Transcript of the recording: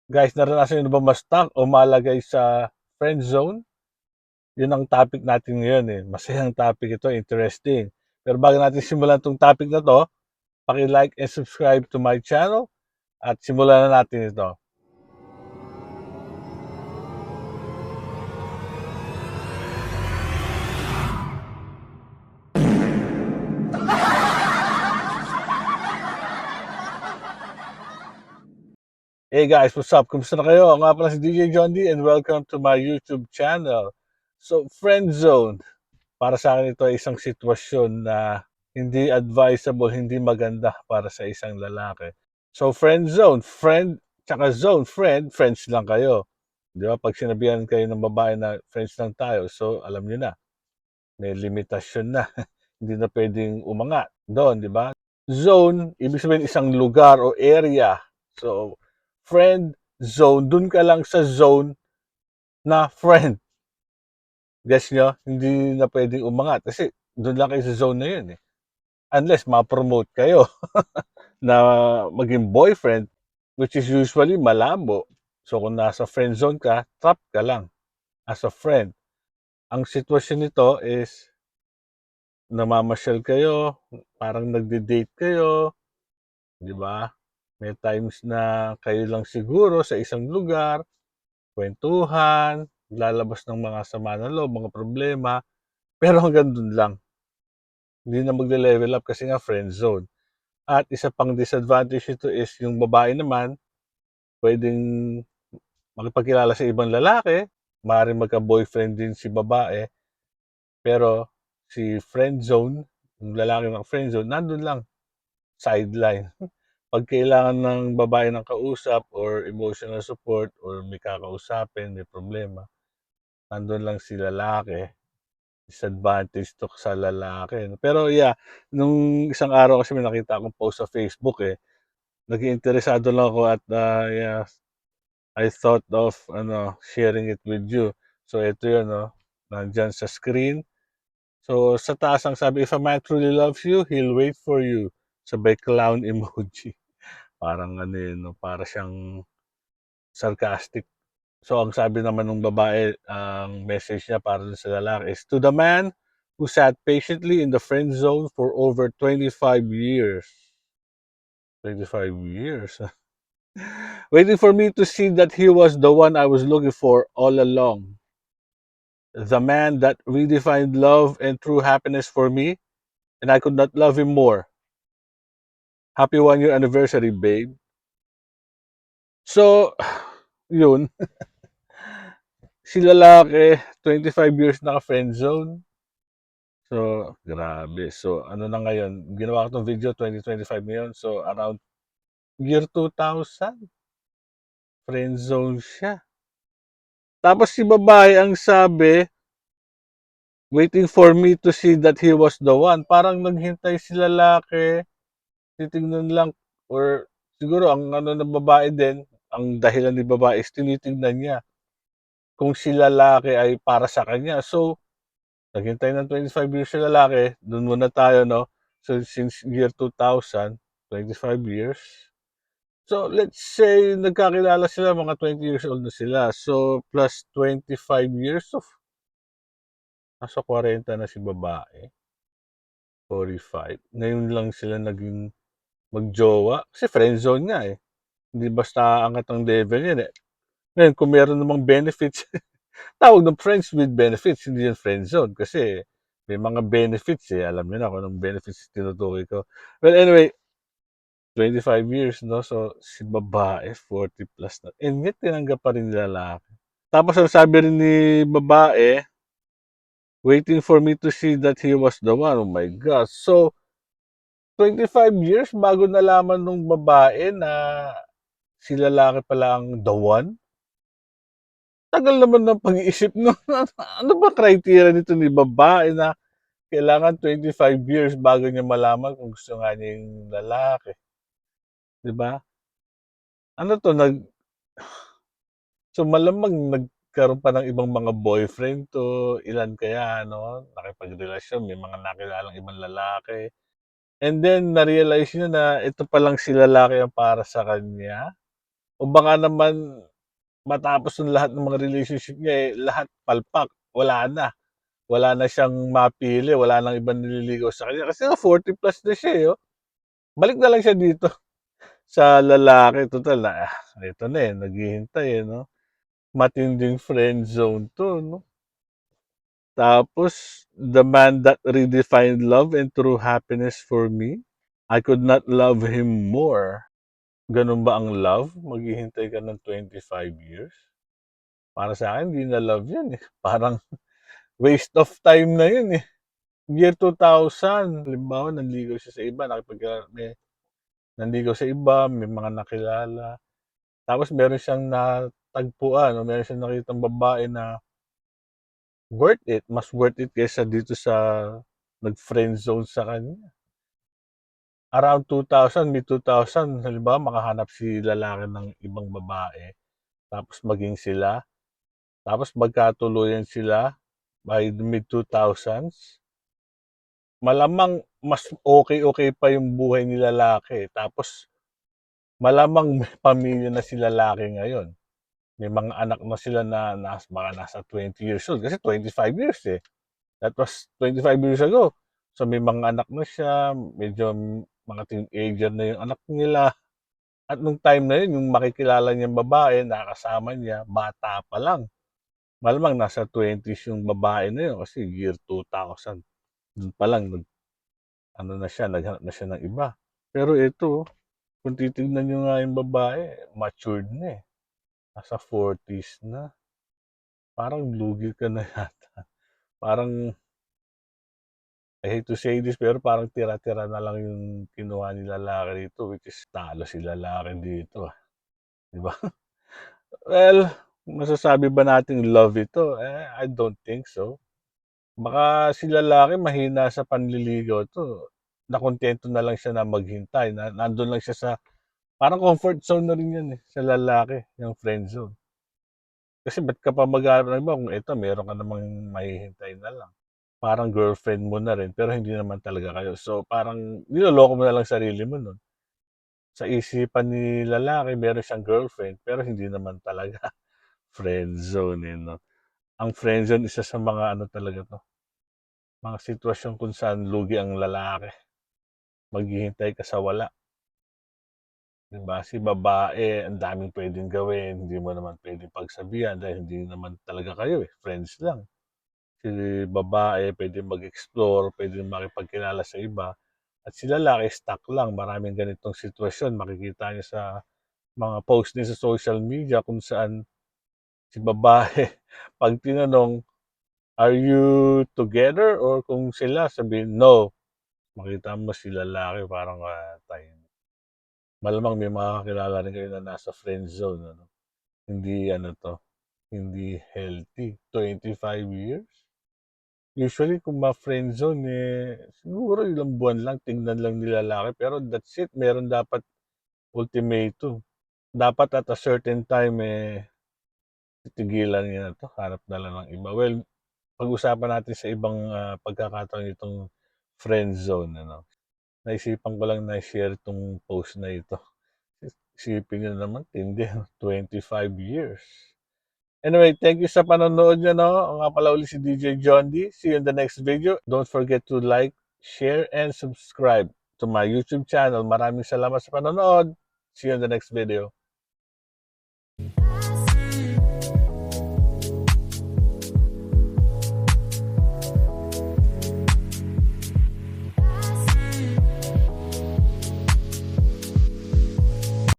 Guys, naranasan niyo na ba ma-stuck o malagay sa friend zone? Yun ang topic natin ngayon, eh. Masayang topic ito, interesting. Pero bago natin simulan 'tong topic na 'to, paki-like and subscribe to my channel at simulan na natin ito. Hey guys, what's up? Kumusta na kayo? Ako nga pala si DJ John D and welcome to my YouTube channel. So, friend zone. Para sa akin ito ay isang sitwasyon na hindi advisable, hindi maganda para sa isang lalaki. So, friend zone, friend, tsaka zone, friends lang kayo. Di ba? Pag sinabihan kayo ng babae na friends lang tayo, so alam nyo na, may limitasyon na. Hindi na pwedeng umangat doon, di ba? Zone, ibig sabihin isang lugar o area. So, friend zone, dun ka lang sa zone na friend. Guess nyo, hindi na pwedeng umangat kasi dun lang kayo sa zone na yun eh. Unless ma-promote kayo na maging boyfriend, which is usually malabo. So kung nasa friend zone ka, trap ka lang as a friend. Ang sitwasyon nito is namamasyal kayo, parang nagde-date kayo, di ba? May times na kayo lang siguro sa isang lugar, kwentuhan, lalabas ng mga sama ng loob, mga problema, pero hanggang dun lang. Hindi na magle-level up kasi nga friend zone. At isa pang disadvantage nito is yung babae naman, pwedeng makipagkilala sa ibang lalaki, maaaring magka-boyfriend din si babae, pero si friend zone, yung lalaki ng friend zone, nandun lang, sideline. Pag kailangan ng babae ng kausap or emotional support or may kakausapin, may problema, nandun lang si lalaki. Disadvantage to sa lalaki. Pero yeah, nung isang araw kasi may nakita akong post sa Facebook eh, naging interesado lang ako at yeah, I thought of sharing it with you. So ito yun, no? Nandyan sa screen. So sa taas ang sabi, if a man truly loves you, he'll wait for you. Sabay clown emoji. Parang ano yun, no? Para siyang sarcastic. So ang sabi naman ng babae, ang message niya para dun sa lalaki is, to the man who sat patiently in the friend zone for over 25 years. 25 years. Waiting for me to see that he was the one I was looking for all along. The man that redefined love and true happiness for me, and I could not love him more. Happy 1 year anniversary, babe. So, yun. Si lalaki, 25 years naka-friend zone. So, grabe. So, ano na ngayon, ginawa ko 'tong video 2025 ngayon. So, around year 2000, friend zone siya. Tapos si babae ang sabi, waiting for me to see that he was the one. Parang naghintay si lalaki, titignan lang or siguro ang ano ng babae din, ang dahilan ni babae is tinitignan niya kung si lalaki ay para sa kanya. So, naghintay ng 25 years si lalaki, dun muna tayo, no? So, since year 2000, 25 years. So, let's say nagkakilala sila, mga 20 years old na sila. So, plus 25 years of nasa 40 na si babae, 45. Ngayon lang sila naging magjowa kasi friendzone nga eh. Hindi basta angat ang level yan eh. Ngayon, kung meron namang benefits, tawag ng friends with benefits, hindi yan friendzone kasi may mga benefits eh. Alam niyo na kung anong benefits tinutukoy ko. Well, anyway, 25 years, no? So, si babae, 40 plus na. And yet, tinanggap pa rin ni lalaki. Tapos, ang sabi rin ni babae, waiting for me to see that he was the one. Oh my God. So, 25 years bago nalaman nung babae na si lalaki pala ang the one? Tagal naman ng pag-iisip no. Ano ba criteria nito ni babae na kailangan 25 years bago niya malaman kung gusto nga niya yung lalaki, 'di ba? Ano 'to so malamang nagkaroon pa ng ibang mga boyfriend 'to, ilan kaya ano, nakipagrelasyon, may mga nakilalang ibang lalaki. And then na-realize niya na ito palang si lalaki ang para sa kanya. O baka naman matapos yung lahat ng mga relationship niya, eh, lahat palpak, wala na. Wala na siyang mapili, wala ng ibang nililigaw sa kanya kasi nga 40 plus na siya, eh, oh. Balik na lang siya dito sa lalaki tutal na, ito na, eh, naghihintay, eh, 'no. Matinding friendzone 'to, 'no. Tapos, the man that redefined love and true happiness for me, I could not love him more. Gano'n ba ang love? Maghihintay ka ng 25 years? Para sa'kin hindi na love 'yan, eh. Parang waste of time na 'yun, eh. Year 2000, halimbawa nanligaw siya sa iba, may nanligaw sa iba, may mga nakilala, tapos meron siyang natagpuan o meron siyang nakitang babae na worth it, mas worth it kaysa dito sa nag-friendzone sa kanya. Around 2000, mid-2000 halimbawa makahanap si lalaki ng ibang babae, tapos maging sila, tapos magkatuluyan sila by the mid-2000s, malamang mas okey-okey pa yung buhay ni lalaki, tapos malamang may pamilya na si lalaki ngayon. May mga anak na sila na baka nasa 20 years old kasi 25 years, eh. That was 25 years ago. So, may mga anak na siya, medyo mga teenager na yung anak nila at nung time na yun yung makikilala niyang babae na kasama niya bata pa lang. Malamang nasa 20s yung babae na yun kasi year 2000, dun pa lang ano na siya, naghanap na siya ng iba. Pero ito, kung titignan niyo nga yung babae, matured na, eh. Nasa 40s na. Parang lugi ka na yata. Parang, I hate to say this, pero parang tira-tira na lang yung kinuha ni lalaki dito, which is talo si lalaki dito, 'di ba? Well, masasabi ba nating love ito? I don't think so. Baka si lalaki mahina sa panliligaw 'to, nakuntento na lang siya na maghintay, na nandun lang siya sa parang comfort zone na rin 'yan, eh, sa lalaki, yung friend zone. Kasi ba't ka pa maghahanap ng iba kung eto meron ka namang mahihintay na lang. Parang girlfriend mo na rin pero hindi naman talaga kayo. So, parang niloloko mo na lang sarili mo nun. Sa isipan ni lalaki meron siyang girlfriend pero hindi naman talaga. Friendzone, eh, 'no? Ang friendzone isa sa mga ano talaga 'to, mga sitwasyon kung saan lugi ang lalaki. Maghihintay ka sa wala, 'di ba? Si babae ang daming puwedeng gawin, hindi mo naman puwedeng pagsabihan dahil hindi naman talaga kayo, eh, friends lang. Si babae puwedeng mag-explore, puwedeng makipagkilala sa iba at si lalaki stuck lang. Maraming ganitong sitwasyon makikita niyo sa mga post niya sa social media kung saan si babae 'pag tinanong, "Are you together?" or kung sila sabihin, "No." Makita mo si lalaki parang, malamang may makakakilala rin kayo na nasa friendzone ano. Hindi ano 'to, hindi healthy. 25 years? Usually kung ma-friendzone, eh, siguro ilang buwan lang, tignan lang ni lalaki pero that's it. Meron dapat ultimatum. Dapat at a certain time, eh, titigilan niya na 'to, hanap na lang ng iba. Well, pag-usapan natin sa ibang, pagkakataon itong friendzone ano. Naisipan ko lang na i-share 'tong post na ito. Isipin niyo naman tindi 25 years. Anyway, thank you sa panonood niyo 'no. Ako nga pala ulit si DJ John D. See you in the next video. Don't forget to like, share, and subscribe to my YouTube channel. Maraming salamat sa panonood. See you in the next video.